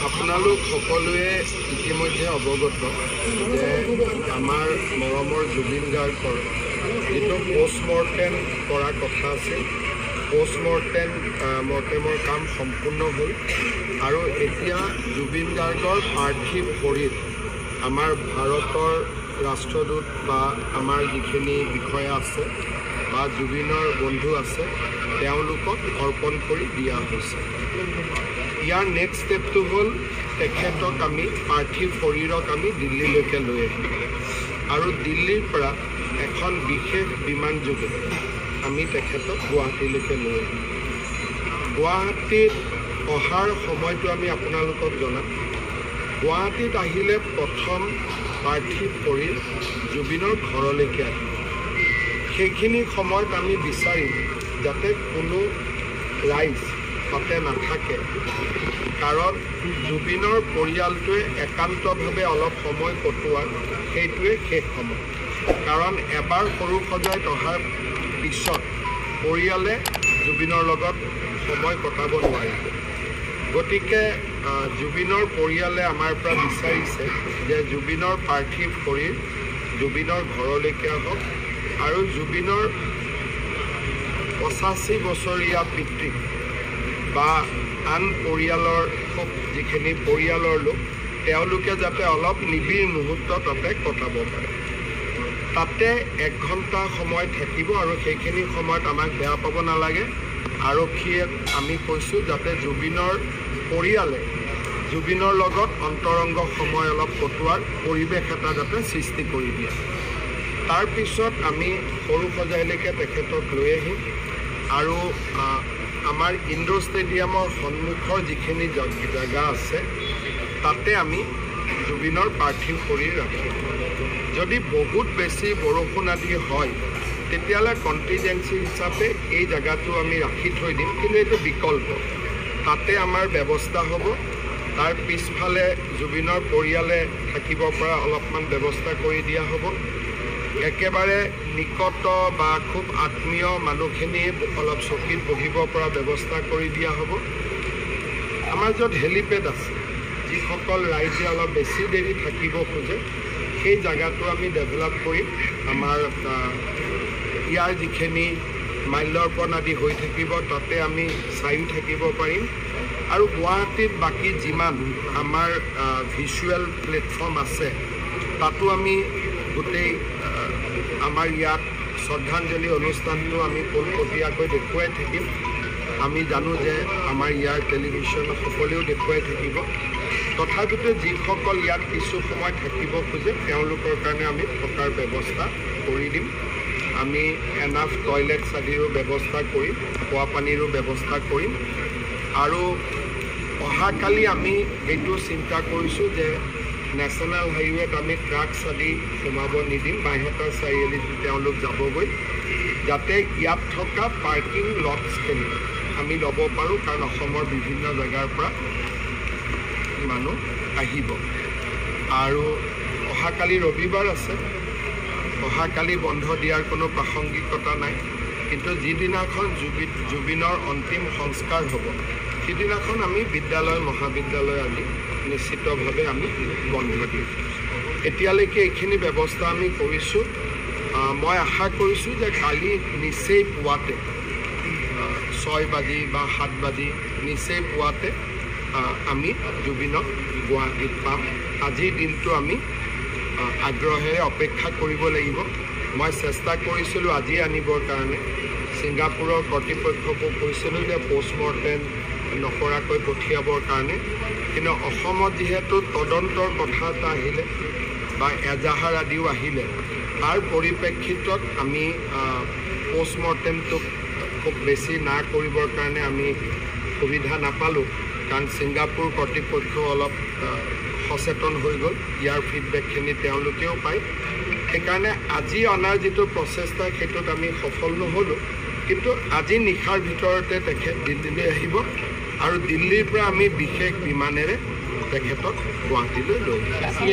আপোনালোক সকলোৱে ইতিমধ্যে অৱগত যে আমাৰ মৰমৰ জুবিন গাৰ্গৰ যিটো পোষ্টমৰ্টেম কৰাৰ কথা আছিল, পোষ্টমৰ্টেমৰ কাম সম্পূৰ্ণ হ'ল আৰু এতিয়া জুবিন গাৰ্গৰ পাৰ্থিৱ শৰীৰ আমাৰ ভাৰতৰ ৰাষ্ট্ৰদূত বা আমাৰ যিখিনি বিষয়া আছে বা জুবিনৰ বন্ধু আছে তেওঁলোকক অৰ্পণ কৰি দিয়া হৈছে। ইয়াৰ নেক্সট ষ্টেপটো হ'ল তেখেতক আমি পাৰ্থিৱ শৰীৰক আমি দিল্লীলৈকে লৈ আহিম আৰু দিল্লীৰ পৰা এখন বিশেষ বিমানযোগে আমি তেখেতক গুৱাহাটীলৈকে লৈ আহিম। গুৱাহাটীত অহাৰ সময়টো আমি আপোনালোকক জনাম। গুৱাহাটীত আহিলে প্ৰথম পাৰ্থিৱ শৰীৰ জুবিনৰ ঘৰলৈকে আহিম। সেইখিনি সময়ত আমি বিচাৰিম যাতে কোনো ৰাইজ তাতে নাথাকে, কাৰণ জুবিনৰ পৰিয়ালটোৱে একান্তভাৱে অলপ সময় কটোৱাৰ সেইটোৱে শেষ সময়। কাৰণ এবাৰ সৰু সজাইত অহাৰ পিছত পৰিয়ালে জুবিনৰ লগত সময় কটাব নোৱাৰিব। গতিকে জুবিনৰ পৰিয়ালে আমাৰ পৰা বিচাৰিছে যে জুবিনৰ পাৰ্থিৱ শৰীৰ জুবিনৰ ঘৰলৈকে আহক আৰু জুবিনৰ 85 বছৰীয়া পিতৃক বা আন পৰিয়ালৰ যিখিনি পৰিয়ালৰ লোক তেওঁলোকে যাতে অলপ নিবিড় মুহূৰ্ত তাতে কটাব পাৰে। তাতে 1 ঘণ্টা সময় থাকিব আৰু সেইখিনি সময়ত আমাক বেয়া পাব নালাগে। আৰক্ষীয়ে আমি কৈছোঁ যাতে জুবিনৰ পৰিয়ালে জুবিনৰ লগত অন্তৰংগ সময় অলপ কটোৱাৰ পৰিৱেশ এটা যাতে সৃষ্টি কৰি দিয়ে। তাৰপিছত আমি সৰু সজাইলৈকে তেখেতক লৈ আহিম আৰু আমাৰ ইণ্ডোৰ ষ্টেডিয়ামৰ সন্মুখৰ যিখিনি জেগা আছে তাতে আমি জুবিনৰ পাৰ্থিৱ শৰীৰ ৰাখিম। যদি বহুত বেছি বৰষুণ আদি হয় তেতিয়াহ'লে কণ্টিজেঞ্চি হিচাপে এই জেগাটো আমি ৰাখি থৈ দিম, কিন্তু এইটো বিকল্প। তাতে আমাৰ ব্যৱস্থা হ'ব। তাৰ পিছফালে জুবিনৰ পৰিয়ালে থাকিব পৰা অলপমান ব্যৱস্থা কৰি দিয়া হ'ব। একেবাৰে নিকট বা খুব আত্মীয় মানুহখিনি অলপ চকীত বহিব পৰা ব্যৱস্থা কৰি দিয়া হ'ব। আমাৰ য'ত হেলিপেড আছে, যিসকল ৰাইজে অলপ বেছি দেৰি থাকিব খোজে সেই জেগাটো আমি ডেভেলপ কৰিম। আমাৰ ইয়াৰ যিখিনি মাল্যাৰ্পণ আদি হৈ থাকিব তাতে আমি চাইও থাকিব পাৰিম আৰু গুৱাহাটীত বাকী যিমান আমাৰ ভিজুৱেল প্লেটফৰ্ম আছে তাতো আমি গোটেই আমাৰ ইয়াত শ্ৰদ্ধাঞ্জলি অনুষ্ঠানটো আমি পোনপটীয়াকৈ দেখুৱাই থাকিম। আমি জানো যে আমাৰ ইয়াৰ টেলিভিশ্যন সকলেও দেখুৱাই থাকিব। তথাপিতো যিসকল ইয়াত কিছু সময় থাকিব খোজে তেওঁলোকৰ কাৰণে আমি থকাৰ ব্যৱস্থা কৰি দিম। আমি এনাফ টয়লেটছ আদিৰো ব্যৱস্থা কৰিম, খোৱা পানীৰো ব্যৱস্থা কৰিম আৰু অহাকালি আমি এইটো চিন্তা কৰিছোঁ যে নেশ্যনেল হাইৱেত আমি ট্ৰাকছ আদি সোমাব নিদিম। বাইহাটা চাৰিআলিত তেওঁলোক যাবগৈ, যাতে ইয়াত থকা পাৰ্কিং লটছখিনি আমি ল'ব পাৰোঁ, কাৰণ অসমৰ বিভিন্ন জেগাৰ পৰা মানুহ আহিব। আৰু অহাকালি ৰবিবাৰ আছে, অহাকালি বন্ধ দিয়াৰ কোনো প্ৰাসংগিকতা নাই, কিন্তু যিদিনাখন জুবিনৰ অন্তিম সংস্কাৰ হ'ব সিদিনাখন আমি বিদ্যালয় মহাবিদ্যালয় আদি নিশ্চিতভাৱে আমি বন্ধ দিম। এতিয়ালৈকে এইখিনি ব্যৱস্থা আমি কৰিছোঁ। মই আশা কৰিছোঁ যে কালি নিচেই পুৱাতে 6 বাজি বা 7 বাজি নিচেই পুৱাতে আমি জুবিনক গুৱাহাটীত পাম। আজিৰ দিনটো আমি আগ্ৰহেৰে অপেক্ষা কৰিব লাগিব। মই চেষ্টা কৰিছিলোঁ আজি আনিবৰ কাৰণে, ছিংগাপুৰৰ কৰ্তৃপক্ষকো কৈছিলোঁ যে পোষ্টমৰ্টেম নকৰাকৈ পঠিয়াবৰ কাৰণে, কিন্তু অসমত যিহেতু তদন্তৰ কথা এটা আহিলে বা এজাহাৰ আদিও আহিলে, তাৰ পৰিপ্ৰেক্ষিতত আমি পোষ্টমৰ্টেমটোক খুব বেছি না কৰিবৰ কাৰণে আমি সুবিধা নাপালোঁ, কাৰণ ছিংগাপুৰ কৰ্তৃপক্ষ অলপ সচেতন হৈ গ'ল। ইয়াৰ ফিডবেকখিনি তেওঁলোকেও পায়। সেইকাৰণে আজি অনাৰ যিটো প্ৰচেষ্টা সেইটোত আমি সফল নহ'লোঁ, কিন্তু আজি নিশাৰ ভিতৰতে তেখেত দিল্লীলৈ আহিব আৰু দিল্লীৰ পৰা আমি বিশেষ বিমানেৰে তেখেতক গুৱাহাটীলৈ লৈ আহিম।